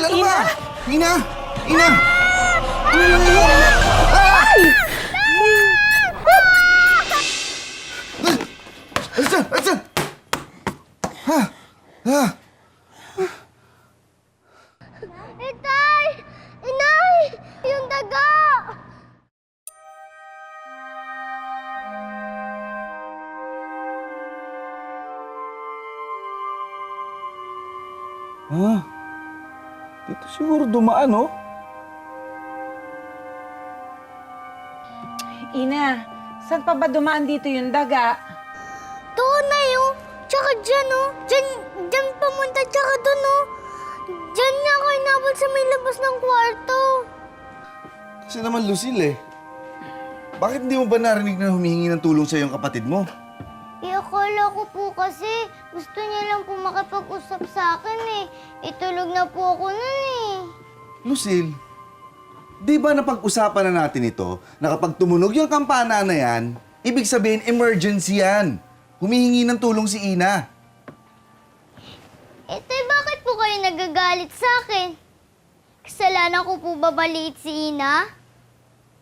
Rosel, ano ba? Ina! Ina! Alisan! Alisan! Ha? Ha? Itay! Inay! Yung daga! Ha? Dito siguro dumaan, oh. Ina, saan pa ba dumaan dito yung daga? Doon na yun! Tsaka dyan, oh! Dyan pamunta, tsaka doon, oh! Dyan niya ako inabot sa may labas ng kwarto. Kasi naman, Lucille, eh. Bakit hindi mo ba narinig na humihingi ng tulong sa iyong kapatid mo? Akala ko po kasi gusto niya lang po makipag-usap sa akin, eh. Itulog na po ako nun, eh. Lucille, di ba napag-usapan na natin ito na kapag tumunog yung kampana na yan, ibig sabihin emergency yan. Humihingi ng tulong si Ina. Bakit po kayo nagagalit sa akin? Kasalanan ko po ba maliit si Ina?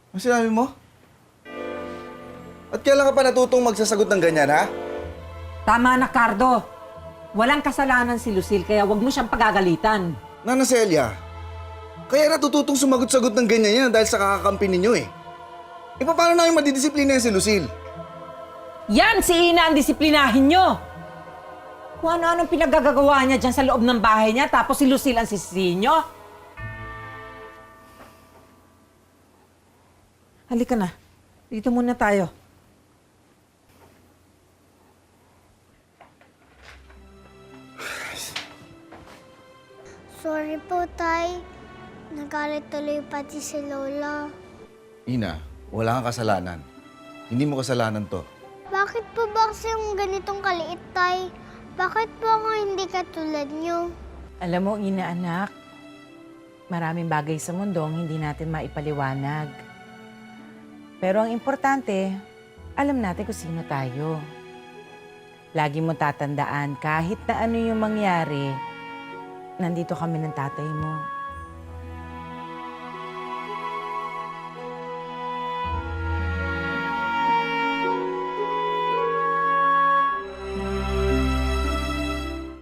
Ano sinabi mo? At kailan ka pa natutong magsasagot ng ganyan, ha? Tama na, Cardo. Walang kasalanan si Lucille, kaya wag mo siyang pagagalitan. Nana Celia, kaya natututong sumagot-sagot ng ganyan yan dahil sa kakakampi ninyo, eh. E paano namin madidisiplina yan si Lucille? Yan si Ina ang disiplinahin nyo! Kung ano-anong pinagagagawa niya dyan sa loob ng bahay niya, tapos si Lucille ang sisisihin nyo? Halika na. Dito muna tayo. Sorry po, Tay. Nagalit tuloy pati si Lola. Ina, wala kang kasalanan. Hindi mo kasalanan to. Bakit po ba kasi yung ganitong kaliit, Tay? Bakit po ako hindi katulad niyo? Alam mo, Ina anak, maraming bagay sa mundo ang hindi natin maipaliwanag. Pero ang importante, alam natin kung sino tayo. Lagi mo tatandaan, kahit na ano yung mangyari, nandito kami ng tatay mo.